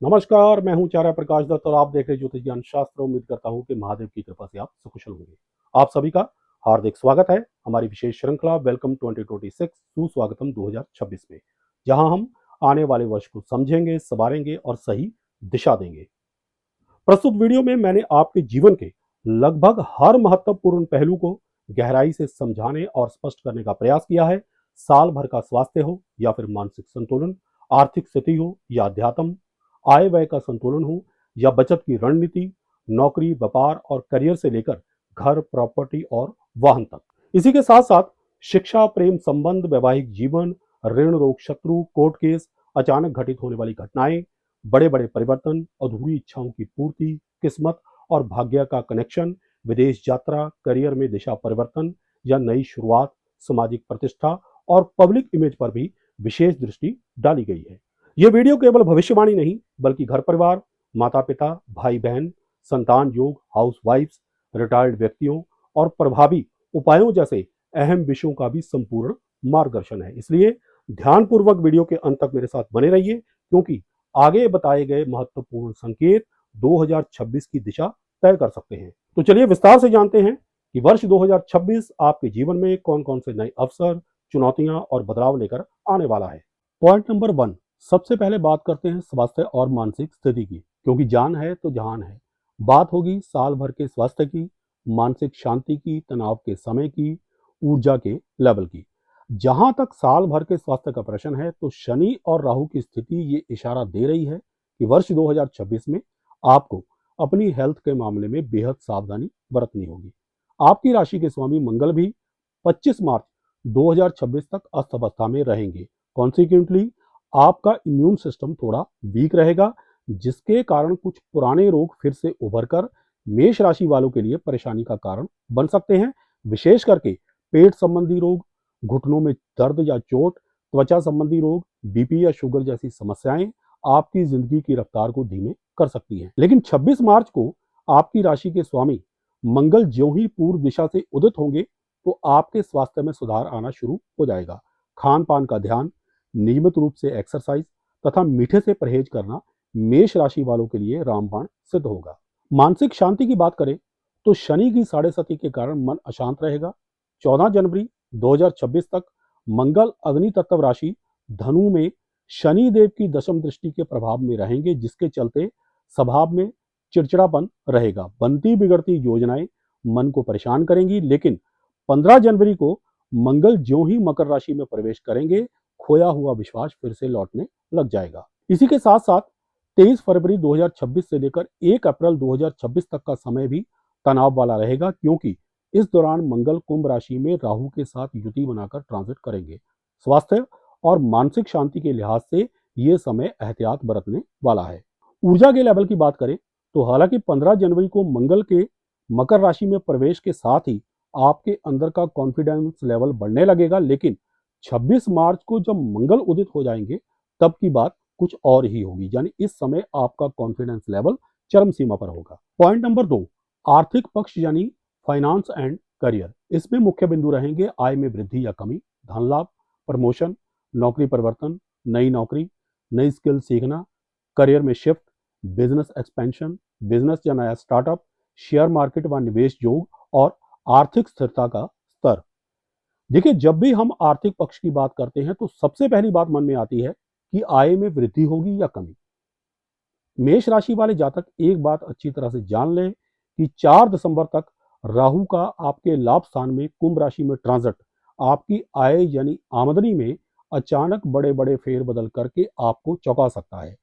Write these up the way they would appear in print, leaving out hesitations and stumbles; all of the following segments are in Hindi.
नमस्कार, मैं हूं चार्य प्रकाश दत्त और आप देख रहे ज्योतिष ज्ञान शास्त्र। उम्मीद करता हूं कि महादेव की कृपा से आप सकुशल होंगे। आप सभी का हार्दिक स्वागत है हमारी विशेष श्रृंखला वेलकम 2026 सुस्वागतम 2026 में, जहां हम आने वाले वर्ष को समझेंगे, संवारेंगे और सही दिशा देंगे। प्रस्तुत वीडियो में मैंने आपके जीवन के लगभग हर महत्वपूर्ण पहलू को गहराई से समझाने और स्पष्ट करने का प्रयास किया है। साल भर का स्वास्थ्य हो या फिर मानसिक संतुलन, आर्थिक स्थिति हो या अध्यात्म, आय व्यय का संतुलन हो या बचत की रणनीति, नौकरी, व्यापार और करियर से लेकर घर, प्रॉपर्टी और वाहन तक। इसी के साथ साथ शिक्षा, प्रेम संबंध, वैवाहिक जीवन, ऋण, रोग, शत्रु, कोर्ट केस, अचानक घटित होने वाली घटनाएं, बड़े बड़े परिवर्तन, अधूरी इच्छाओं की पूर्ति, किस्मत और भाग्य का कनेक्शन, विदेश यात्रा, करियर में दिशा परिवर्तन या नई शुरुआत, सामाजिक प्रतिष्ठा और पब्लिक इमेज पर भी विशेष दृष्टि डाली गई है। यह वीडियो केवल भविष्यवाणी नहीं, बल्कि घर परिवार, माता पिता, भाई बहन, संतान योग, हाउस वाइफ्स, रिटायर्ड व्यक्तियों और प्रभावी उपायों जैसे अहम विषयों का भी संपूर्ण मार्गदर्शन है। इसलिए ध्यानपूर्वक वीडियो के अंत तक मेरे साथ बने रहिए, क्योंकि आगे बताए गए महत्वपूर्ण संकेत 2026 की दिशा तय कर सकते हैं। तो चलिए विस्तार से जानते हैं कि वर्ष 2026 आपके जीवन में कौन कौन से नए अवसर, चुनौतियां और बदलाव लेकर आने वाला है। पॉइंट नंबर 1, सबसे पहले बात करते हैं स्वास्थ्य और मानसिक स्थिति की, क्योंकि जान है तो जहान है। बात होगी साल भर के स्वास्थ्य की, मानसिक शांति की, तनाव के समय की, ऊर्जा के लेवल की। जहां तक साल भर के स्वास्थ्य का प्रश्न है, तो शनि और राहु की स्थिति ये इशारा दे रही है कि वर्ष 2026 में आपको अपनी हेल्थ के मामले में बेहद सावधानी बरतनी होगी। आपकी राशि के स्वामी मंगल भी 25 मार्च 2026 तक अस्त अवस्था में रहेंगे। कॉन्सिक्वेंटली आपका इम्यून सिस्टम थोड़ा वीक रहेगा, जिसके कारण कुछ पुराने रोग फिर से उभर कर मेष राशि वालों के लिए परेशानी का कारण बन सकते हैं। विशेष करके पेट संबंधी रोग, घुटनों में दर्द या चोट, त्वचा संबंधी रोग, बीपी या शुगर जैसी समस्याएं आपकी जिंदगी की रफ्तार को धीमे कर सकती हैं। लेकिन 26 मार्च को आपकी राशि के स्वामी मंगल ज्यों ही पूर्व दिशा से उदित होंगे, तो आपके स्वास्थ्य में सुधार आना शुरू हो जाएगा। खान पान का ध्यान, नियमित रूप से एक्सरसाइज तथा मीठे से परहेज करना मेष राशि वालों के लिए रामबाण सिद्ध होगा। मानसिक शांति की बात करें तो शनि की साढ़े सती के कारण मन अशांत रहेगा। 14 जनवरी 2026 तक मंगल अग्नि तत्व राशि धनु में शनि देव की दशम दृष्टि के प्रभाव में रहेंगे, जिसके चलते स्वभाव में चिड़चिड़ापन रहेगा। बनती बिगड़ती योजनाएं मन को परेशान करेंगी, लेकिन 15 जनवरी को मंगल ज्यों ही मकर राशि में प्रवेश करेंगे, खोया हुआ विश्वास फिर से लौटने लग जाएगा। इसी के साथ साथ 23 फरवरी 2026 से लेकर 1 अप्रैल 2026 तक का समय भी तनाव वाला रहेगा, क्योंकि इस दौरान मंगल कुंभ राशि में राहु के साथ युति बनाकर ट्रांजिट करेंगे। स्वास्थ्य और मानसिक शांति के लिहाज से यह समय एहतियात बरतने वाला है। ऊर्जा के लेवल की बात करें तो हालांकि 15 जनवरी को मंगल के मकर राशि में प्रवेश के साथ ही आपके अंदर का कॉन्फिडेंस लेवल बढ़ने लगेगा, लेकिन 26 मार्च को जब मंगल उदित हो जाएंगे, तब की बात कुछ और ही होगी। यानी इस समय आपका कॉन्फिडेंस लेवल चरम सीमा पर होगा। पॉइंट नंबर 2, आर्थिक पक्ष यानी फाइनेंस एंड करियर। इसमें मुख्य बिंदु रहेंगे आय में वृद्धि या कमी, धन लाभ, प्रमोशन, नौकरी परिवर्तन, नई नौकरी, नई स्किल सीखना, करियर में शिफ्ट, बिजनेस एक्सपेंशन, बिजनेस या नया स्टार्टअप, शेयर मार्केट व निवेश योग और आर्थिक स्थिरता का स्तर। देखिए, जब भी हम आर्थिक पक्ष की बात करते हैं तो सबसे पहली बात मन में आती है कि आय में वृद्धि होगी या कमी। मेष राशि वाले जातक एक बात अच्छी तरह से जान लें कि 4 दिसंबर तक राहु का आपके लाभ स्थान में कुंभ राशि में ट्रांजिट आपकी आय यानी आमदनी में अचानक बड़े बड़े फेरबदल करके आपको चौंका सकता है।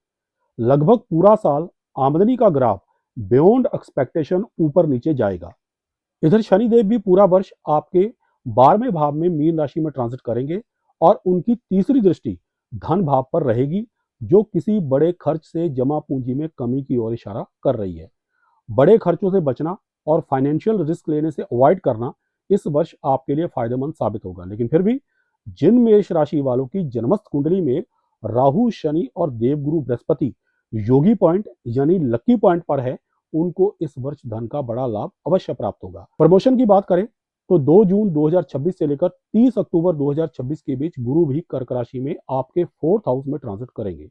लगभग पूरा साल आमदनी का ग्राफ बियॉन्ड एक्सपेक्टेशन ऊपर नीचे जाएगा। इधर शनिदेव भी पूरा वर्ष आपके 12वें भाव में मीन राशि में ट्रांजिट करेंगे और उनकी तीसरी दृष्टि धन भाव पर रहेगी, जो किसी बड़े खर्च से जमा पूंजी में कमी की ओर इशारा कर रही है। बड़े खर्चों से बचना और फाइनेंशियल रिस्क लेने से अवॉइड करना इस वर्ष आपके लिए फायदेमंद साबित होगा। लेकिन फिर भी जिन मेष राशि वालों की जन्मस्थ कुंडली में राहु, शनि और देवगुरु बृहस्पति योगी पॉइंट यानी लकी पॉइंट पर है, उनको इस वर्ष धन का बड़ा लाभ अवश्य प्राप्त होगा। प्रमोशन की बात करें तो 2 जून 2026 से लेकर 30 अक्टूबर 2026 के बीच गुरु भी कर्क राशि में आपके 4th हाउस में ट्रांजिट करेंगे।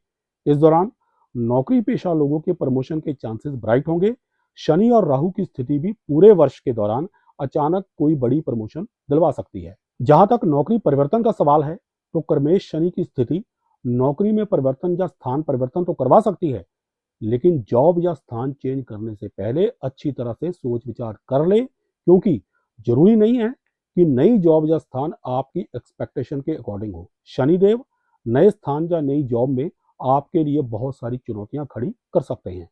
इस दौरान नौकरी पेशा लोगों के प्रमोशन के चांसेस ब्राइट होंगे। शनि और राहु की स्थिति भी पूरे वर्ष के दौरान अचानक कोई बड़ी प्रमोशन दिलवा सकती है। जहां तक नौकरी परिवर्तन का सवाल है, तो कर्मेश शनि की स्थिति नौकरी में परिवर्तन या स्थान परिवर्तन तो करवा सकती है, लेकिन जॉब या स्थान चेंज करने से पहले अच्छी तरह से सोच विचार कर ले, क्योंकि जरूरी नहीं है कि नई जॉब या स्थान आपकी एक्सपेक्टेशन के अकॉर्डिंग हो। शनिदेव नए स्थान या नई जॉब में आपके लिए बहुत सारी चुनौतियां खड़ी कर सकते हैं।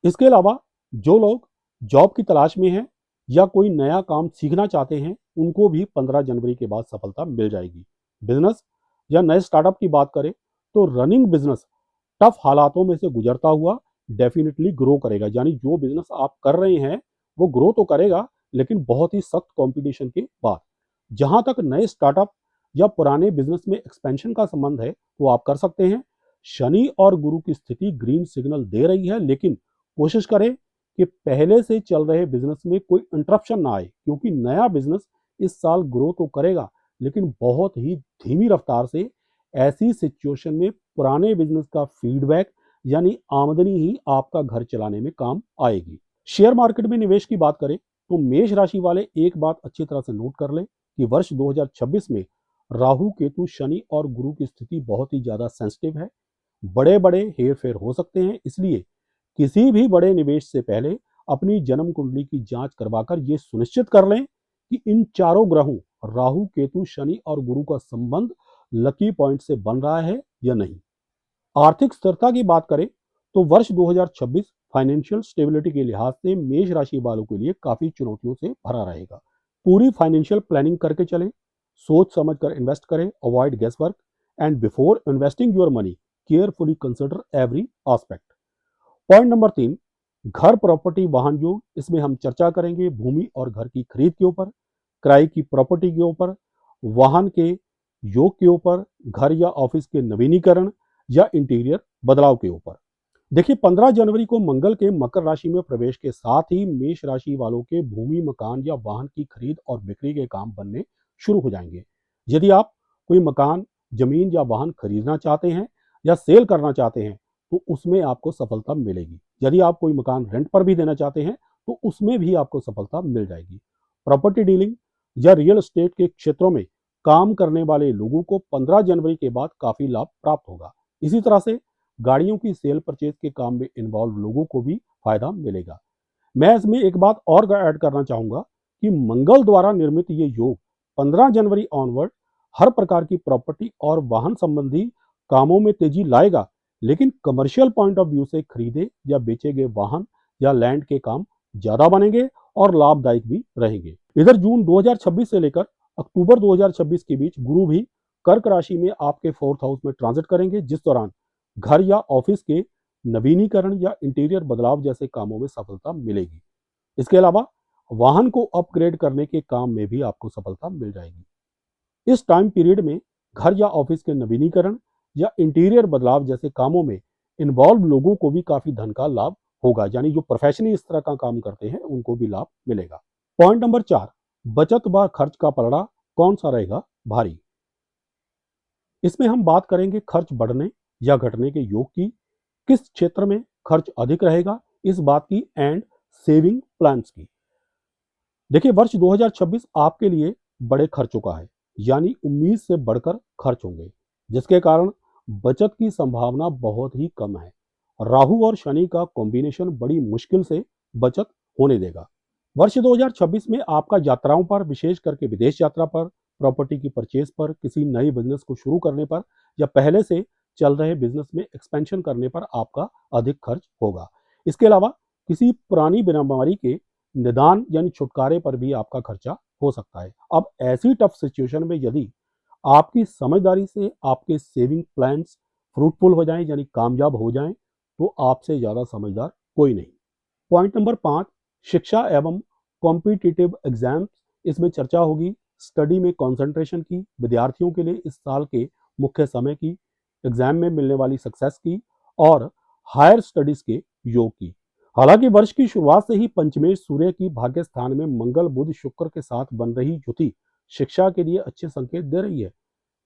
इसके अलावा जो लोग जॉब की तलाश में हैं या कोई नया काम सीखना चाहते हैं, उनको भी 15 जनवरी के बाद सफलता मिल जाएगी। बिजनेस या नए स्टार्टअप की बात करें, तो रनिंग बिजनेस टफ हालातों में से गुजरता हुआ डेफिनेटली ग्रो करेगा। यानी जो बिजनेस आप कर रहे हैं वो ग्रो तो करेगा, लेकिन बहुत ही सख्त कंपटीशन के बाद। जहां तक नए स्टार्टअप या पुराने बिजनेस में एक्सपेंशन का संबंध है, वो आप कर सकते हैं। शनि और गुरु की स्थिति ग्रीन सिग्नल दे रही है, लेकिन कोशिश करें कि पहले से चल रहे बिजनेस में कोई इंटरप्शन ना आए, क्योंकि नया बिजनेस इस साल ग्रो तो करेगा, लेकिन बहुत ही धीमी रफ्तार से। ऐसी सिचुएशन में पुराने बिजनेस का फीडबैक यानी आमदनी ही आपका घर चलाने में काम आएगी। शेयर मार्केट में निवेश की बात करें, तो मेष राशि वाले एक बात अच्छी तरह से नोट कर लें कि वर्ष 2026 में राहु केतु शनि और गुरु की स्थिति बहुत ही ज्यादा सेंसिटिव है। बड़े बड़े हेर फेर हो सकते हैं, इसलिए किसी भी बड़े निवेश से पहले अपनी जन्म कुंडली की जांच करवाकर यह सुनिश्चित कर लें कि इन चारों ग्रहों राहु केतु शनि और गुरु का संबंध लकी पॉइंट से बन रहा है या नहीं। आर्थिक स्थिरता की बात करें, तो वर्ष 2026 फाइनेंशियल स्टेबिलिटी के लिहाज से मेष राशि वालों के लिए काफी चुनौतियों से भरा रहेगा। पूरी फाइनेंशियल प्लानिंग करके चलें, सोच समझकर इन्वेस्ट करें, avoid guess work, and before investing your money carefully consider every aspect. Point number 3, घर प्रॉपर्टी वाहन योग। इसमें हम चर्चा करेंगे भूमि और घर की खरीद के ऊपर, किराए की प्रॉपर्टी के ऊपर, वाहन के योग के ऊपर, घर या ऑफिस के नवीनीकरण या इंटीरियर बदलाव के ऊपर। देखिए, 15 जनवरी को मंगल के मकर राशि में प्रवेश के साथ ही मेष राशि वालों के भूमि, मकान या वाहन की खरीद और बिक्री के काम बनने शुरू हो जाएंगे। यदि आप कोई मकान, जमीन या वाहन खरीदना चाहते हैं या सेल करना चाहते हैं, तो उसमें आपको सफलता मिलेगी। यदि आप कोई मकान रेंट पर भी देना चाहते हैं, तो उसमें भी आपको सफलता मिल जाएगी। प्रॉपर्टी डीलिंग या रियल एस्टेट के क्षेत्रों में काम करने वाले लोगों को 15 जनवरी के बाद काफी लाभ प्राप्त होगा। इसी तरह से गाड़ियों की सेल परचेज के काम में इन्वॉल्व लोगों को भी फायदा मिलेगा। मैं इसमें एक बात और ऐड करना चाहूंगा कि मंगल द्वारा निर्मित ये योग 15 जनवरी ऑनवर्ड हर प्रकार की प्रॉपर्टी और वाहन संबंधी कामों में तेजी लाएगा, लेकिन कमर्शियल पॉइंट ऑफ व्यू से खरीदे या बेचे गए वाहन या लैंड के काम ज्यादा बनेंगे और लाभदायक भी रहेंगे। इधर जून 2026 से लेकर अक्टूबर 2026 के बीच गुरु भी कर्क राशि में आपके 4th हाउस में ट्रांजिट करेंगे, जिस दौरान घर या ऑफिस के नवीनीकरण या इंटीरियर बदलाव जैसे कामों में सफलता मिलेगी। इसके अलावा वाहन को अपग्रेड करने के काम में भी आपको सफलता मिल जाएगी। इस टाइम पीरियड में घर या ऑफिस के नवीनीकरण या इंटीरियर बदलाव जैसे कामों में इन्वॉल्व लोगों को भी काफी धन का लाभ होगा। यानी जो प्रोफेशनली इस तरह का काम करते हैं उनको भी लाभ मिलेगा। पॉइंट नंबर 4, बचत व खर्च का पलड़ा कौन सा रहेगा भारी। इसमें हम बात करेंगे खर्च बढ़ने या घटने के योग की, किस क्षेत्र में खर्च अधिक रहेगा इस बात की, एंड सेविंग प्लान्स की। देखिए, वर्ष 2026 आपके लिए बड़े खर्चों का है, यानी उम्मीद से बढ़कर खर्च होंगे, जिसके कारण बचत की संभावना बहुत ही कम है। राहु और शनि का कॉम्बिनेशन बड़ी मुश्किल से बचत होने देगा। वर्ष 2026 में आपका यात्राओं पर, विशेष करके विदेश यात्रा पर, प्रॉपर्टी की परचेज पर, किसी नए बिजनेस को शुरू करने पर या पहले से चल रहे बिजनेस में एक्सपेंशन करने पर आपका अधिक खर्च होगा। इसके अलावा किसी पुरानी बीमारी के निदान यानी छुटकारे पर भी आपका खर्चा हो सकता है। अब ऐसी टफ सिचुएशन में यदि आपकी समझदारी से आपके सेविंग प्लान्स फ्रूटफुल हो जाएं, यानी कामयाब हो जाएं, तो आपसे ज्यादा समझदार कोई नहीं। पॉइंट नंबर 5, शिक्षा एवं कॉम्पिटिटिव एग्जाम्स। इसमें चर्चा होगी स्टडी में कंसंट्रेशन की, विद्यार्थियों के लिए इस साल के मुख्य समय की, एग्जाम में मिलने वाली सक्सेस की और हायर स्टडीज के योग की। हालांकि वर्ष की शुरुआत से ही पंचमेश सूर्य की भाग्य स्थान में मंगल बुध शुक्र के साथ बन रही युति शिक्षा के लिए अच्छे संकेत दे रही है,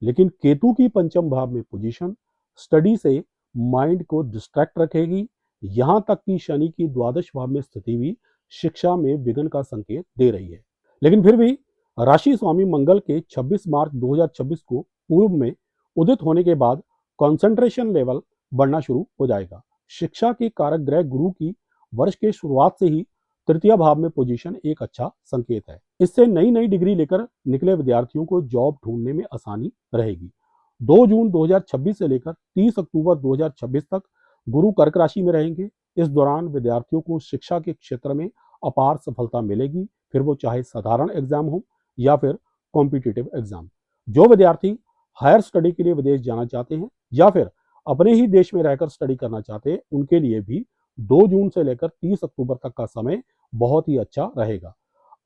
लेकिन केतु की पंचम भाव में पोजीशन स्टडी से माइंड को डिस्ट्रैक्ट रखेगी। यहाँ तक कि शनि की द्वादश भाव में स्थिति भी शिक्षा में विघ्न का संकेत दे रही है। लेकिन फिर भी राशि स्वामी मंगल के 26 मार्च 2026 को पूर्व में उदित होने के बाद कंसंट्रेशन लेवल बढ़ना शुरू हो जाएगा। शिक्षा के कारक ग्रह गुरु की वर्ष के शुरुआत से ही तृतीय भाव में पोजीशन एक अच्छा संकेत है। इससे नई नई डिग्री लेकर निकले विद्यार्थियों को जॉब ढूंढने में आसानी रहेगी। 2 जून 2026 से लेकर 30 अक्टूबर 2026 तक गुरु कर्क राशि में रहेंगे। इस दौरान विद्यार्थियों को शिक्षा के क्षेत्र में अपार सफलता मिलेगी, फिर वो चाहे साधारण एग्जाम हो या फिर कॉम्पिटिटिव एग्जाम। जो विद्यार्थी हायर स्टडी के लिए विदेश जाना चाहते हैं या फिर अपने ही देश में रहकर स्टडी करना चाहते हैं, उनके लिए भी 2 जून से लेकर 30 अक्टूबर तक का समय बहुत ही अच्छा रहेगा।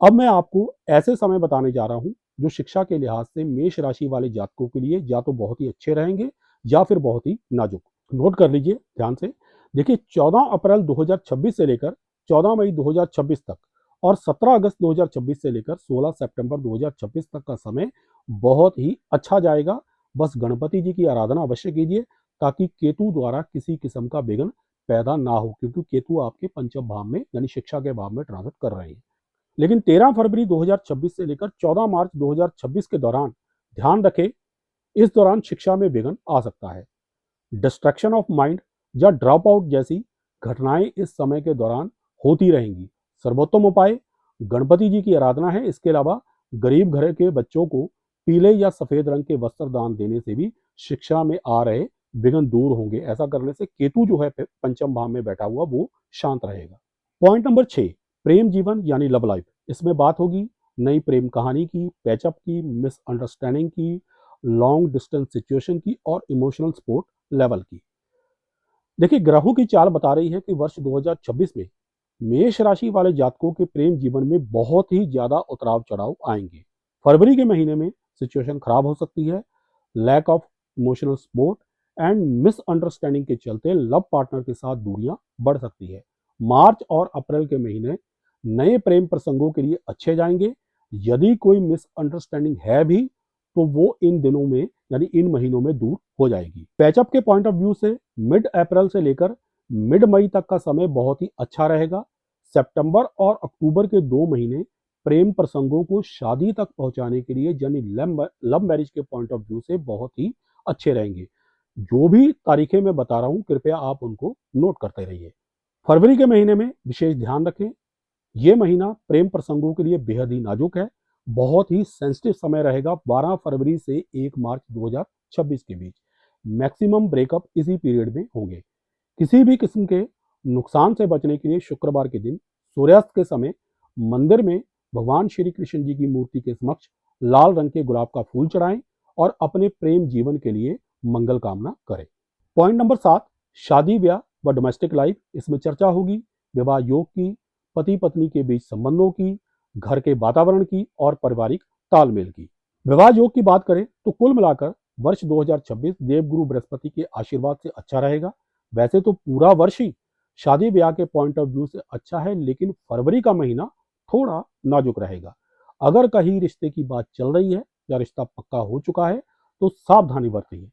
अब मैं आपको ऐसे समय बताने जा रहा हूं जो शिक्षा के लिहाज से मेष राशि वाले जातकों के लिए या तो बहुत ही अच्छे रहेंगे या फिर बहुत ही नाजुक। नोट कर लीजिए ध्यान से। देखिए, 14 अप्रैल 2026 से लेकर 14 मई 2026 तक और 17 अगस्त 2026 से लेकर 16 सितंबर 2026 तक का समय बहुत ही अच्छा जाएगा। बस गणपति जी की आराधना अवश्य कीजिए ताकि केतु द्वारा किसी किस्म का विघ्न पैदा ना हो, क्योंकि केतु आपके पंचम भाव में यानी शिक्षा के भाव में ट्रांजिट कर रहे हैं। लेकिन 13 फरवरी 2026 से लेकर 14 मार्च 2026 के दौरान ध्यान रखें, इस दौरान शिक्षा में विघ्न आ सकता है। डिस्ट्रैक्शन ऑफ माइंड या ड्रॉप आउट जैसी घटनाएं इस समय के दौरान होती रहेंगी। सर्वोत्तम उपाय गणपति जी की आराधना है। इसके अलावा गरीब घर के बच्चों को पीले या सफेद रंग के वस्त्र दान देने से भी शिक्षा में आ रहे विघ्न दूर होंगे। ऐसा करने से केतु जो है पंचम भाव में बैठा हुआ वो शांत रहेगा। पॉइंट नंबर 6, प्रेम जीवन यानी लव लाइफ। इसमें बात होगी नई प्रेम कहानी की, पैचअप की, मिसअंडरस्टैंडिंग की, लॉन्ग डिस्टेंस सिचुएशन की और इमोशनल सपोर्ट लेवल की। देखिए, ग्रहों की चाल बता रही है कि वर्ष 2026 में मेष राशि वाले जातकों के प्रेम जीवन में बहुत ही ज्यादा उतराव चढ़ाव आएंगे। फरवरी के महीने में सिचुएशन खराब हो सकती है। Lack of emotional support and misunderstanding के चलते लव पार्टनर के साथ दूरियां बढ़ सकती है। मार्च और अप्रैल के महीने नए प्रेम प्रसंगों के लिए अच्छे जाएंगे। यदि कोई मिसअंडरस्टैंडिंग है भी तो वो इन दिनों में यानी इन महीनों में दूर हो जाएगी। पैचअप के पॉइंट ऑफ व्यू से मिड अप्रैल से लेकर मिड मई तक का समय बहुत ही अच्छा रहेगा। सितंबर और अक्टूबर के 2 महीने प्रेम प्रसंगों को शादी तक पहुंचाने के लिए यानी लव मैरिज के पॉइंट ऑफ व्यू से बहुत ही अच्छे रहेंगे। जो भी तारीखें मैं बता रहा हूं, कृपया आप उनको नोट करते रहिए। फरवरी के महीने में विशेष ध्यान रखें। ये महीना प्रेम प्रसंगों के लिए बेहद ही नाजुक है। बहुत ही सेंसिटिव समय रहेगा 12 फरवरी से 1 मार्च 2026 के बीच। मैक्सिमम ब्रेकअप इसी पीरियड में होंगे। किसी भी किस्म के नुकसान से बचने के लिए शुक्रवार के दिन सूर्यास्त के समय मंदिर में भगवान श्री कृष्ण जी की मूर्ति के समक्ष लाल रंग के गुलाब का फूल चढ़ाएं और अपने प्रेम जीवन के लिए मंगल कामना करें। पॉइंट नंबर 7, शादी ब्याह व डोमेस्टिक लाइफ। इसमें चर्चा होगी विवाह योग की, पति पत्नी के बीच संबंधों की, घर के वातावरण की और पारिवारिक तालमेल की। विवाह योग की बात करें तो कुल मिलाकर वर्ष 2026 देवगुरु बृहस्पति के आशीर्वाद से अच्छा रहेगा। वैसे तो पूरा वर्ष ही शादी ब्याह के पॉइंट ऑफ व्यू से अच्छा है, लेकिन फरवरी का महीना थोड़ा नाजुक रहेगा। अगर कहीं रिश्ते की बात चल रही है या रिश्ता पक्का हो चुका है तो सावधानी बरतिए।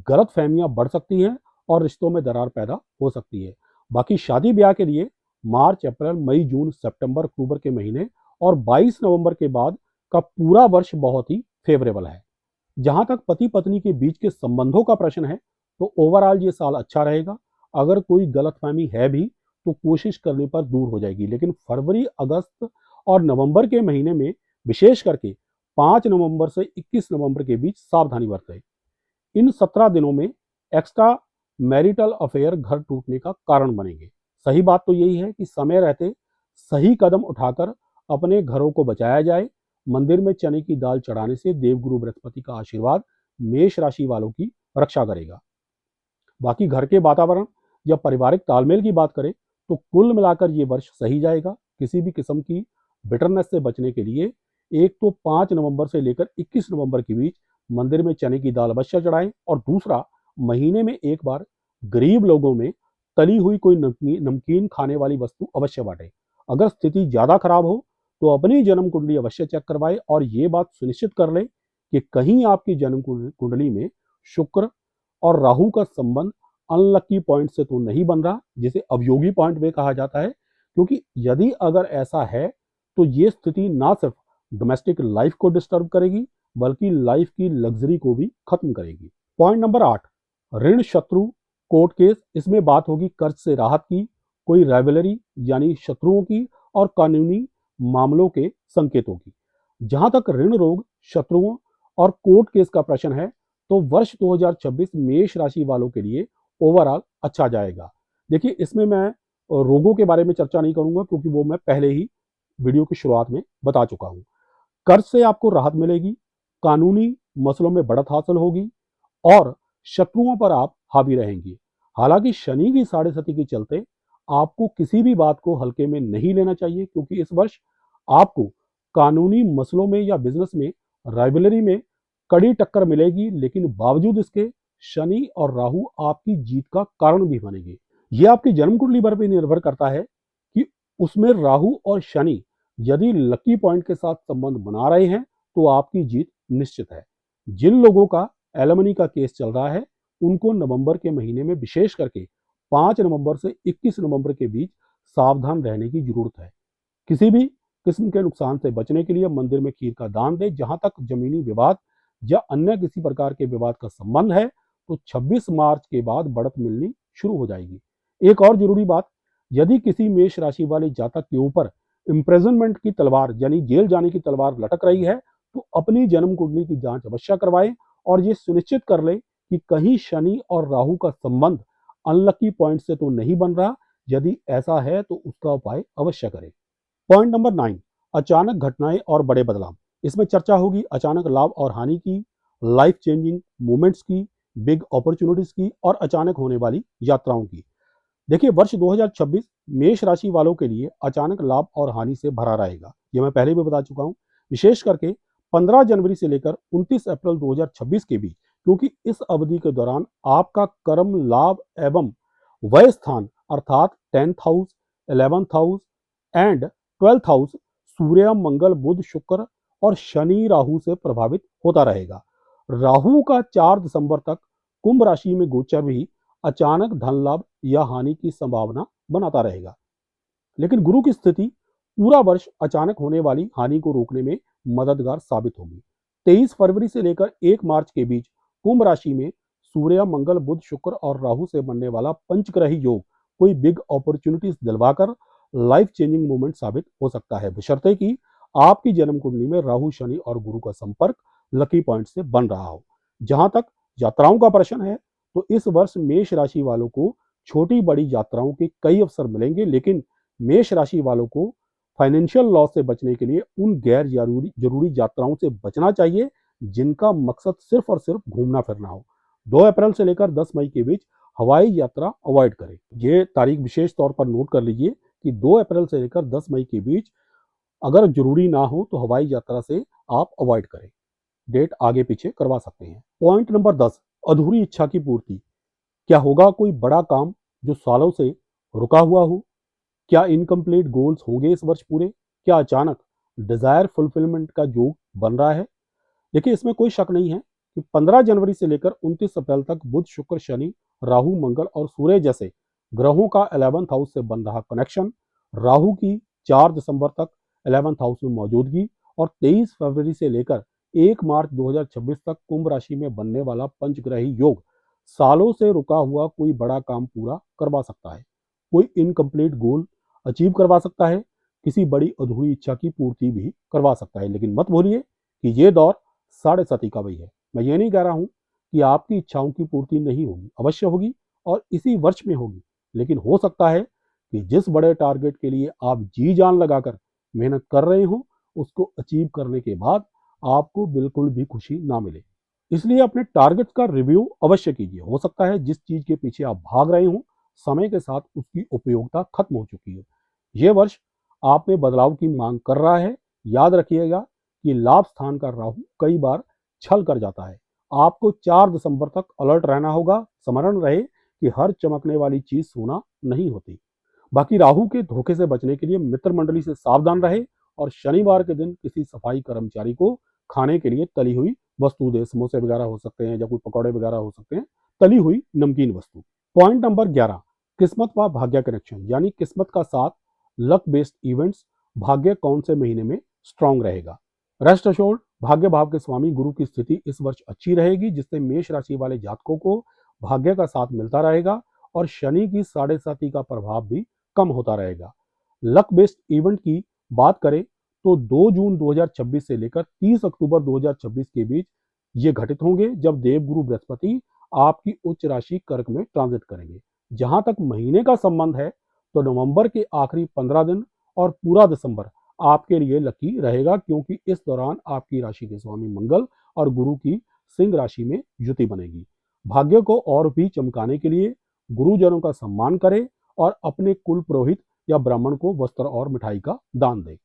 गलत फहमियां बढ़ सकती हैं और रिश्तों में दरार पैदा हो सकती है। बाकी शादी ब्याह के लिए मार्च अप्रैल मई जून सितंबर अक्टूबर के महीने और 22 नवंबर के बाद का पूरा वर्ष बहुत ही फेवरेबल है। जहां तक पति पत्नी के बीच के संबंधों का प्रश्न है तो ओवरऑल ये साल अच्छा रहेगा। अगर कोई गलतफहमी है भी तो कोशिश करने पर दूर हो जाएगी। लेकिन फरवरी अगस्त और नवंबर के महीने में विशेष करके 5 नवंबर से 21 नवंबर के बीच सावधानी बरतें। इन 17 दिनों में एक्स्ट्रा मैरिटल अफेयर घर टूटने का कारण बनेंगे। सही बात तो यही है कि समय रहते सही कदम उठाकर अपने घरों को बचाया जाए। मंदिर में चने की दाल चढ़ाने से देवगुरु बृहस्पति का आशीर्वाद मेष राशि वालों की रक्षा करेगा। बाकी घर के वातावरण या पारिवारिक तालमेल की बात करें तो कुल मिलाकर ये वर्ष सही जाएगा। किसी भी किस्म की बिटरनेस से बचने के लिए एक तो 5 नवंबर से लेकर 21 नवंबर के बीच मंदिर में चने की दाल अवश्य चढ़ाएं और दूसरा, महीने में एक बार गरीब लोगों में तली हुई कोई नमकीन खाने वाली वस्तु अवश्य बांटें। अगर स्थिति ज्यादा खराब हो तो अपनी जन्म कुंडली अवश्य चेक करवाएं और ये बात सुनिश्चित कर लें कि कहीं आपकी जन्म कुंडली में शुक्र और राहु का संबंध अनलकी पॉइंट से तो नहीं बन रहा, जिसे अवयोगी पॉइंट वे कहा जाता है, क्योंकि यदि अगर ऐसा है तो ये स्थिति ना सिर्फ डोमेस्टिक लाइफ को डिस्टर्ब करेगी बल्कि लाइफ की लग्जरी को भी खत्म करेगी। पॉइंट नंबर 8, ऋण शत्रु कोर्ट केस। इसमें बात होगी कर्ज से राहत की, कोई राइवलरी यानी शत्रुओं की और कानूनी मामलों के संकेतों की। जहां तक ऋण रोग, शत्रुओं और कोर्ट केस का प्रश्न है तो वर्ष 2026 मेष राशि वालों के लिए ओवरऑल अच्छा जाएगा। देखिए, इसमें मैं रोगों के बारे में चर्चा नहीं करूंगा क्योंकि वो मैं पहले ही वीडियो की शुरुआत में बता चुका हूं। कर्ज से आपको राहत मिलेगी, कानूनी मसलों में बढ़त हासिल होगी और शत्रुओं पर आप हावी रहेंगे। हालांकि शनि की साढ़े सती के चलते आपको किसी भी बात को हल्के में नहीं लेना चाहिए, क्योंकि इस वर्ष आपको कानूनी मसलों में या बिजनेस में राइवलरी में कड़ी टक्कर मिलेगी, लेकिन बावजूद इसके शनि और राहु आपकी जीत का कारण भी बनेंगे। ये आपकी जन्म कुंडली पर भी निर्भर करता है कि उसमें राहु और शनि यदि लकी पॉइंट के साथ संबंध बना रहे हैं तो आपकी जीत निश्चित है। जिन लोगों का एलिमनी का केस चल रहा है उनको नवंबर के महीने में विशेष करके 5 नवंबर से 21 नवंबर के बीच सावधान रहने की जरूरत है। किसी भी किस्म के नुकसान से बचने के लिए मंदिर में खीर का दान दें। जहां तक जमीनी विवाद या अन्य किसी प्रकार के विवाद का संबंध है तो 26 मार्च के बाद बढ़त मिलनी शुरू हो जाएगी। एक और जरूरी बात, यदि किसी मेष राशि वाले जातक के ऊपर इम्प्रेजनमेंट की तलवार यानी जेल जाने की तलवार लटक रही है तो अपनी जन्म कुंडली की जांच अवश्य करवाएं और ये सुनिश्चित कर लें कि कहीं शनि और राहु का संबंध अनलकी पॉइंट से तो नहीं बन रहा। यदि ऐसा है तो उसका उपाय अवश्य करें। पॉइंट नंबर 9, अचानक घटनाएं और बड़े बदलाव। इसमें चर्चा होगी अचानक लाभ और हानि की, लाइफ चेंजिंग मोमेंट्स की, बिग अपॉर्चुनिटीज की और अचानक होने वाली यात्राओं की। देखिए, वर्ष 2026 मेष राशि वालों के लिए अचानक लाभ और हानि से भरा रहेगा। ये मैं पहले भी बता चुका हूं। विशेष करके 15 जनवरी से लेकर 29 अप्रैल 2026 के बीच, क्योंकि इस अवधि के दौरान आपका कर्म, लाभ एवं व्यय स्थान अर्थात 10th house, 11th house and 12th house Surya, Mangal, Budh, Shukra और शनि राहु से प्रभावित होता रहेगा। राहु का 4 दिसंबर तक कुंभ राशि में गोचर भी अचानक धन लाभ या हानि की संभावना बनाता रहेगा। लेकिन गुरु की स्थिति पूरा वर्ष अचानक होने वाली हानि को रोकने में मददगार साबित होगी। 23 फरवरी से लेकर 1 मार्च के बीच कुंभ राशि में सूर्य, मंगल, बुध, शुक्र और राहु से बनने वाला पंचग्रही योग कोई बिग अपॉर्चुनिटीज दिलवाकर लाइफ चेंजिंग मूवमेंट साबित हो सकता है, बशर्ते कि आपकी जन्म कुंडली में राहु, शनि और गुरु का संपर्क लकी पॉइंट से बन रहा हो। जहां तक यात्राओं का प्रश्न है तो इस वर्ष मेष राशि वालों को छोटी बड़ी यात्राओं के कई अवसर मिलेंगे, लेकिन मेष राशि वालों को फाइनेंशियल लॉस से बचने के लिए उन गैर जरूरी यात्राओं से बचना चाहिए जिनका मकसद सिर्फ और सिर्फ घूमना फिरना हो। 2 अप्रैल से लेकर 10 मई के बीच हवाई यात्रा अवॉइड करें। ये तारीख विशेष तौर पर नोट कर लीजिए कि 2 अप्रैल से लेकर 10 मई के बीच अगर जरूरी ना हो तो हवाई यात्रा से आप अवॉइड करें। डेट आगे पीछे करवा सकते हैं। पॉइंट नंबर 10, अधूरी इच्छा की पूर्ति। क्या होगा कोई बड़ा काम जो सालों से रुका हुआ हो? क्या इनकम्प्लीट गोल्स होंगे इस वर्ष पूरे? क्या अचानक डिजायर फुलफिलमेंट का योग बन रहा है? देखिए, इसमें कोई शक नहीं है कि 15 जनवरी से लेकर 29 अप्रैल तक बुध, शुक्र, शनि, राहु, मंगल और सूर्य जैसे ग्रहों का 11th हाउस से बन रहा कनेक्शन, राहु की 4 दिसंबर तक 11th हाउस में मौजूदगी और 23 फरवरी से लेकर 1 मार्च 2026 तक कुंभ राशि में बनने वाला पंचग्रही योग सालों से रुका हुआ कोई बड़ा काम पूरा करवा सकता है, कोई इनकम्प्लीट गोल अचीव करवा सकता है, किसी बड़ी अधूरी इच्छा की पूर्ति भी करवा सकता है। लेकिन मत भूलिए कि ये दौर साढ़े सती का वही है। मैं ये नहीं कह रहा हूं कि आपकी इच्छाओं की पूर्ति नहीं होगी, अवश्य होगी और इसी वर्ष में होगी। लेकिन हो सकता है कि जिस बड़े टारगेट के लिए आप जी जान लगाकर मेहनत कर रहे हो उसको अचीव करने के बाद आपको बिल्कुल भी खुशी ना मिले। इसलिए अपने टारगेट्स का रिव्यू अवश्य कीजिए। हो सकता है जिस चीज के पीछे आप भाग रहे हो समय के साथ उसकी उपयोगिता खत्म हो चुकी है। यह वर्ष आप में बदलाव की मांग कर रहा है। याद रखिएगा कि लाभ स्थान का राहु कई बार छल कर जाता है। आपको 4 दिसंबर तक अलर्ट रहना होगा। स्मरण रहे कि हर चमकने वाली चीज सोना नहीं होती। बाकी राहु के धोखे से बचने के लिए मित्र मंडली से सावधान रहे और शनिवार के दिन किसी सफाई कर्मचारी को खाने के लिए तली हुई वस्तु दे। समोसे वगैरह हो सकते हैं या कोई पकौड़े वगैरह हो सकते हैं, तली हुई नमकीन वस्तु। पॉइंट नंबर 11, किस्मत व भाग्य कनेक्शन, यानी किस्मत का साथ, लक बेस्ड इवेंट्स, भाग्य कौन से महीने में स्ट्रांग रहेगा। रेस्ट अश्योर्ड, भाग्य भाव के स्वामी गुरु की स्थिति इस वर्ष अच्छी रहेगी, जिससे मेष राशि वाले जातकों को भाग्य का साथ मिलता रहेगा और शनि की साढ़े साती का प्रभाव भी कम होता रहेगा। लक बेस्ड इवेंट की बात करें तो 2 जून 2026 से लेकर 30 अक्टूबर 2026 के बीच ये घटित होंगे, जब देवगुरु बृहस्पति आपकी उच्च राशि कर्क में ट्रांजिट करेंगे। जहां तक महीने का संबंध है तो नवंबर के आखिरी 15 दिन और पूरा दिसंबर आपके लिए लकी रहेगा, क्योंकि इस दौरान आपकी राशि के स्वामी मंगल और गुरु की सिंह राशि में युति बनेगी। भाग्य को और भी चमकाने के लिए गुरुजनों का सम्मान करें और अपने कुल पुरोहित या ब्राह्मण को वस्त्र और मिठाई का दान दें।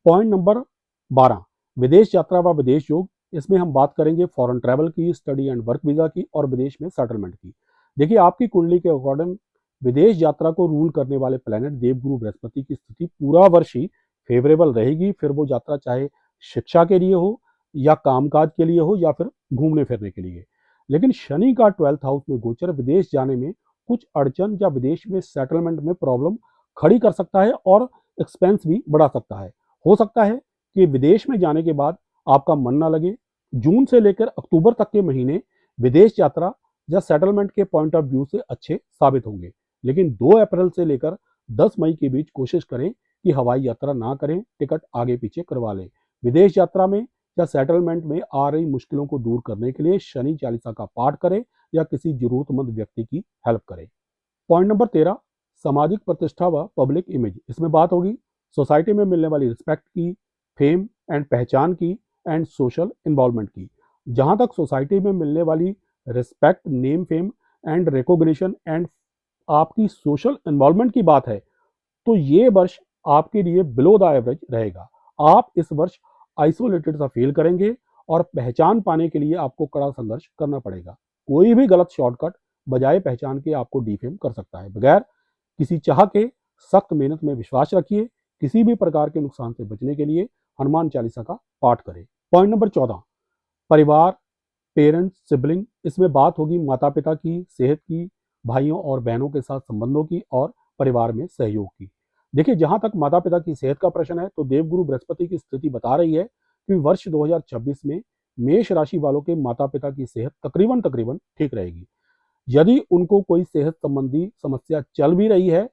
पॉइंट नंबर 12, विदेश यात्रा व विदेश योग। इसमें हम बात करेंगे फॉरेन ट्रैवल की, स्टडी एंड वर्क वीजा की और विदेश में सेटलमेंट की। देखिए, आपकी कुंडली के अकॉर्डिंग विदेश यात्रा को रूल करने वाले प्लेनेट देवगुरु बृहस्पति की स्थिति पूरा वर्ष ही फेवरेबल रहेगी, फिर वो यात्रा चाहे शिक्षा के लिए हो या कामकाज के लिए हो या फिर घूमने फिरने के लिए। लेकिन शनि का 12th हाउस में गोचर विदेश जाने में कुछ अड़चन या विदेश में सेटलमेंट में प्रॉब्लम खड़ी कर सकता है और एक्सपेंस भी बढ़ा सकता है। हो सकता है कि विदेश में जाने के बाद आपका मन ना लगे। जून से लेकर अक्टूबर तक के महीने विदेश यात्रा या सेटलमेंट के पॉइंट ऑफ व्यू से अच्छे साबित होंगे, लेकिन 2 अप्रैल से लेकर 10 मई के बीच कोशिश करें कि हवाई यात्रा ना करें, टिकट आगे पीछे करवा लें। विदेश यात्रा में या सेटलमेंट में आ रही मुश्किलों को दूर करने के लिए शनि चालीसा का पाठ करें या किसी जरूरतमंद व्यक्ति की हेल्प करें। पॉइंट नंबर 13, सामाजिक प्रतिष्ठा व पब्लिक इमेज। इसमें बात होगी सोसाइटी में मिलने वाली रिस्पेक्ट की, फेम एंड पहचान की एंड सोशल इन्वॉल्वमेंट की। जहां तक सोसाइटी में मिलने वाली respect, name, fame and recognition and आपकी सोशल इन्वॉल्वमेंट की बात है, तो ये वर्ष आपके लिए बिलो द एवरेज रहेगा। आप इस वर्ष आइसोलेटेड सा फील करेंगे और पहचान पाने के लिए आपको कड़ा संघर्ष करना पड़ेगा। कोई भी गलत शॉर्टकट बजाय पहचान के आपको डिफेम कर सकता है। बगैर किसी चाह के सख्त मेहनत में विश्वास रखिए। किसी भी प्रकार के नुकसान से बचने के लिए हनुमान चालीसा का पाठ करें। पॉइंट नंबर 14, परिवार, पेरेंट्स, सिबलिंग। इसमें बात होगी माता पिता की सेहत की, भाइयों और बहनों के साथ संबंधों की और परिवार में सहयोग की। देखिए, जहां तक माता पिता की सेहत का प्रश्न है तो देवगुरु बृहस्पति की स्थिति बता रही है कि वर्ष 2026 में मेष राशि वालों के माता पिता की सेहत तकरीबन तकरीबन ठीक रहेगी। यदि उनको कोई सेहत संबंधी समस्या चल भी रही है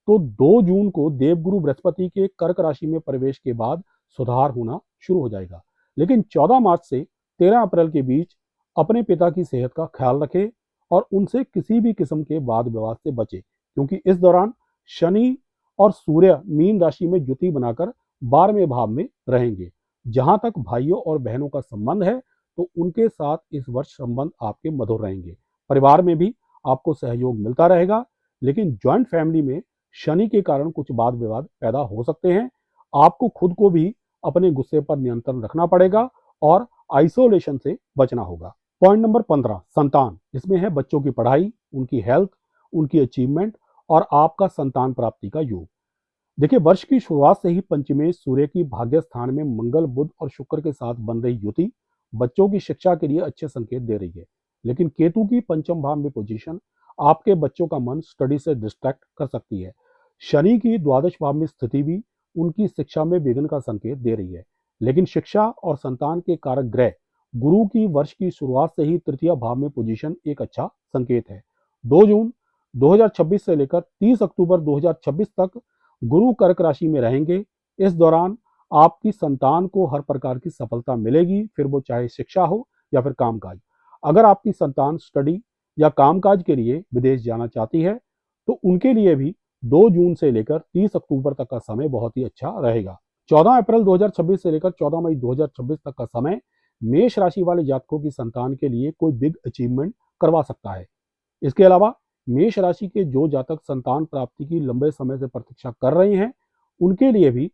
तो 2 जून को देवगुरु बृहस्पति के कर्क राशि में प्रवेश के बाद सुधार होना शुरू हो जाएगा। लेकिन 14 मार्च से 13 अप्रैल के बीच अपने पिता की सेहत का ख्याल रखें और उनसे किसी भी किस्म के वाद विवाद से बचें, क्योंकि इस दौरान शनि और सूर्य मीन राशि में युति बनाकर 12वें भाव में रहेंगे। जहां तक भाइयों और बहनों का संबंध है तो उनके साथ इस वर्ष संबंध आपके मधुर रहेंगे। परिवार में भी आपको सहयोग मिलता रहेगा, लेकिन ज्वाइंट फैमिली में शनि के कारण कुछ वाद विवाद पैदा हो सकते हैं। आपको खुद को भी अपने गुस्से पर नियंत्रण रखना पड़ेगा और आइसोलेशन से बचना होगा। पॉइंट नंबर 15, संतान। इसमें है बच्चों की पढ़ाई, उनकी हेल्थ, उनकी अचीवमेंट और आपका संतान प्राप्ति का योग। देखिए, वर्ष की शुरुआत से ही पंचमेश सूर्य की भाग्य स्थान में मंगल, बुध और शुक्र के साथ बन रही युति बच्चों की शिक्षा के लिए अच्छे संकेत दे रही है। लेकिन केतु की पंचम भाव में पोजीशन आपके बच्चों का मन स्टडी से डिस्ट्रैक्ट कर सकती है। शनि की द्वादश भाव में स्थिति भी उनकी शिक्षा में विघ्न का संकेत दे रही है। लेकिन शिक्षा और संतान के कारक ग्रह गुरु की वर्ष की शुरुआत से ही तृतीय भाव में पोजीशन एक अच्छा संकेत है। 2 जून 2026 से लेकर 30 अक्टूबर 2026 तक गुरु कर्क राशि में रहेंगे। इस दौरान आपकी संतान को हर प्रकार की सफलता मिलेगी, फिर वो चाहे शिक्षा हो या फिर कामकाज। अगर आपकी संतान स्टडी या कामकाज के लिए विदेश जाना चाहती है तो उनके लिए भी 2 जून से लेकर 30 अक्टूबर तक का समय बहुत ही अच्छा रहेगा। 14 अप्रैल 2026 से लेकर 14 मई 2026 तक का समय मेष राशि वाले जातकों की संतान के लिए कोई बिग अचीवमेंट करवा सकता है। इसके अलावा मेष राशि के जो जातक संतान प्राप्ति की लंबे समय से प्रतीक्षा कर रहे हैं उनके लिए भी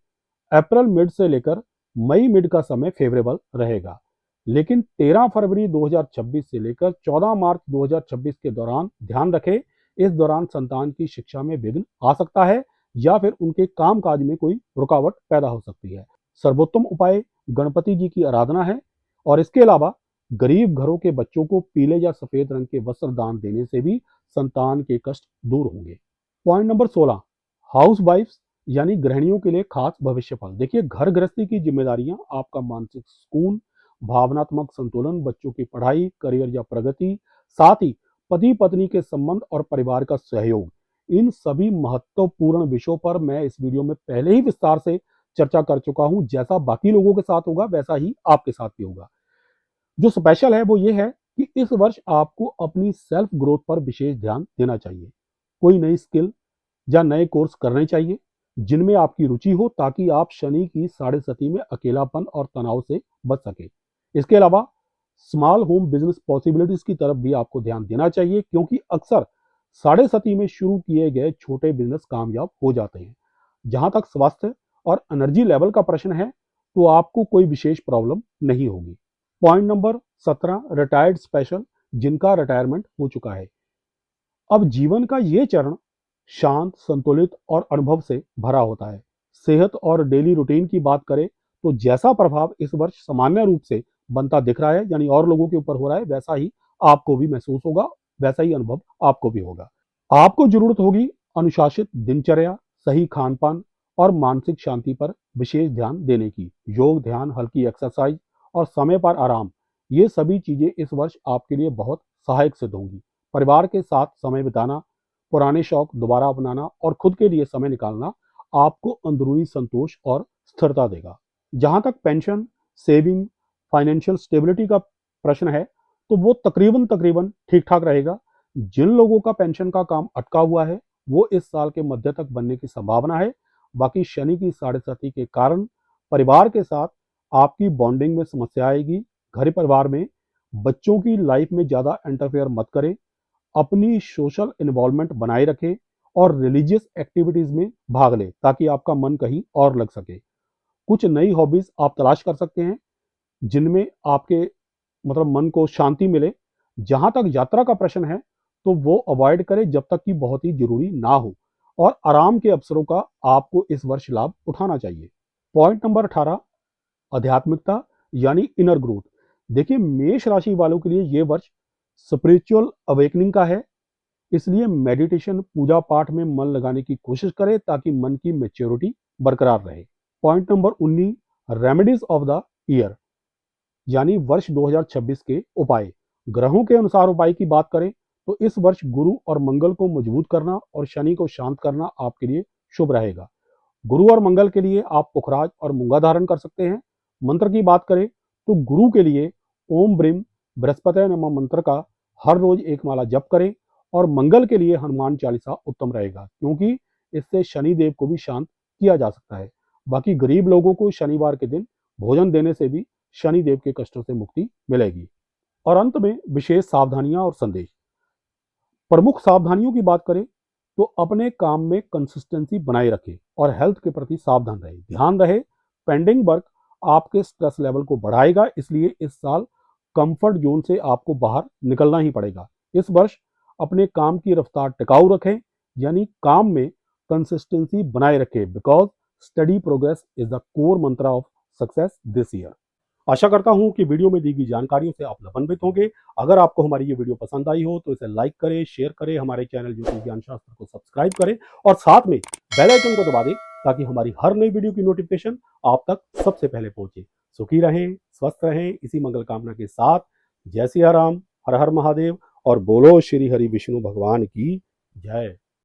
अप्रैल मिड से लेकर मई मिड का समय फेवरेबल रहेगा। लेकिन 13 फरवरी 2026 से लेकर 14 मार्च 2026 के दौरान ध्यान रखें, इस दौरान संतान की शिक्षा में विघ्न आ सकता है या फिर उनके कामकाज में कोई रुकावट पैदा हो सकती है। सर्वोत्तम उपाय गणपति जी की आराधना है और इसके अलावा गरीब घरों के बच्चों को पीले या सफेद रंग के वस्त्र दान देने से भी संतान के कष्ट दूर होंगे। पॉइंट नंबर 16, हाउस वाइफ्स यानी गृहिणियों के लिए खास भविष्य फल। देखिए, घर गृहस्थी की जिम्मेदारियां आपका मानसिक सुकून, भावनात्मक संतुलन, बच्चों की पढ़ाई, करियर या प्रगति, साथ ही पति पत्नी के संबंध और परिवार का सहयोग, इन सभी महत्वपूर्ण विषयों पर मैं इस वीडियो में पहले ही विस्तार से चर्चा कर चुका हूं। जैसा बाकी लोगों के साथ होगा वैसा ही आपके साथ भी होगा। जो स्पेशल है वो ये है कि इस वर्ष आपको अपनी सेल्फ ग्रोथ पर विशेष ध्यान देना चाहिए। कोई नई स्किल या नए कोर्स करने चाहिए जिनमें आपकी रुचि हो, ताकि आप शनि की साढ़े सती में अकेलापन और तनाव से बच सके। इसके अलावा स्मॉल होम बिजनेस पॉसिबिलिटीज की तरफ भी आपको ध्यान देना चाहिए, क्योंकि अक्सर साढ़े सती में शुरू किए गए छोटे बिजनेस कामयाब हो जाते हैं। जहां तक स्वास्थ्य और एनर्जी लेवल का प्रश्न है, तो आपको कोई विशेष प्रॉब्लम नहीं होगी। पॉइंट नंबर 17, रिटायर्ड स्पेशल, जिनका रिटायरमेंट हो चुका है। अब जीवन का ये चरण शांत, संतुलित और अनुभव से भरा होता है। सेहत और डेली रूटीन की बात करें तो जैसा प्रभाव इस वर्ष सामान्य रूप से बनता दिख रहा है, यानी और लोगों के ऊपर हो रहा है, वैसा ही आपको भी महसूस होगा, वैसा ही अनुभव आपको भी होगा। आपको जरूरत होगी अनुशासित दिनचर्या, सही खान पान और मानसिक शांति पर विशेष ध्यान देने की। योग, ध्यान, हल्की एक्सरसाइज और समय पर आराम, ये सभी चीजें इस वर्ष आपके लिए बहुत सहायक सिद्ध होंगी। परिवार के साथ समय बिताना, पुराने शौक दोबारा अपनाना और खुद के लिए समय निकालना आपको अंदरूनी संतोष और स्थिरता देगा। जहां तक पेंशन, सेविंग, फाइनेंशियल स्टेबिलिटी का प्रश्न है, तो वो तकरीबन तकरीबन ठीक ठाक रहेगा। जिन लोगों का पेंशन का काम अटका हुआ है, वो इस साल के मध्य तक बनने की संभावना है। बाकी शनि की साढ़े साथी के कारण परिवार के साथ आपकी बॉन्डिंग में समस्या आएगी। घर परिवार में बच्चों की लाइफ में ज़्यादा इंटरफेयर मत करें, अपनी सोशल इन्वॉल्वमेंट बनाए रखें और रिलीजियस एक्टिविटीज़ में भाग लें, ताकि आपका मन कहीं और लग सके। कुछ नई हॉबीज़ आप तलाश कर सकते हैं जिनमें आपके मन को शांति मिले। जहां तक यात्रा का प्रश्न है, तो वो अवॉइड करें जब तक कि बहुत ही जरूरी ना हो, और आराम के अवसरों का आपको इस वर्ष लाभ उठाना चाहिए। पॉइंट नंबर 18, आध्यात्मिकता यानी इनर ग्रोथ। देखिए, मेष राशि वालों के लिए ये वर्ष स्पिरिचुअल अवेकनिंग का है, इसलिए मेडिटेशन, पूजा पाठ में मन लगाने की कोशिश करें ताकि मन की मेच्योरिटी बरकरार रहे। Point number 19, remedies of the year यानी वर्ष 2026 के उपाय। ग्रहों के अनुसार उपाय की बात करें तो इस वर्ष गुरु और मंगल को मजबूत करना और शनि को शांत करना आपके लिए शुभ रहेगा। गुरु और मंगल के लिए आप पुखराज और मूंगा धारण कर सकते हैं। मंत्र की बात करें तो गुरु के लिए ओम ब्रीम बृहस्पति नमः मंत्र का हर रोज एक माला जप करें, और मंगल के लिए हनुमान चालीसा उत्तम रहेगा, क्योंकि इससे शनि देव को भी शांत किया जा सकता है। बाकी गरीब लोगों को शनिवार के दिन भोजन देने से भी शनि देव के कष्टों से मुक्ति मिलेगी। और अंत में विशेष सावधानियां और संदेश। प्रमुख सावधानियों की बात करें तो अपने काम में कंसिस्टेंसी बनाए रखें और हेल्थ के प्रति सावधान रहें। ध्यान रहे, पेंडिंग वर्क आपके स्ट्रेस लेवल को बढ़ाएगा, इसलिए इस साल कंफर्ट जोन से आपको बाहर निकलना ही पड़ेगा। इस वर्ष अपने काम की रफ्तार टिकाऊ रखें, यानी काम में कंसिस्टेंसी बनाए रखें, because study progress is the core मंत्र ऑफ सक्सेस दिस ईयर। आशा करता हूं कि वीडियो में दी गई जानकारियों से आप लाभान्वित होंगे। अगर आपको हमारी ये वीडियो पसंद आई हो तो इसे लाइक करें, शेयर करें, हमारे चैनल ज्योतिष ज्ञान शास्त्र को सब्सक्राइब करें और साथ में बेल आइकन को दबा दें, ताकि हमारी हर नई वीडियो की नोटिफिकेशन आप तक सबसे पहले पहुंचे। सुखी रहें, स्वस्थ रहें, इसी मंगल कामना के साथ जय सिया राम, हर हर महादेव और बोलो श्री हरि विष्णु भगवान की जय।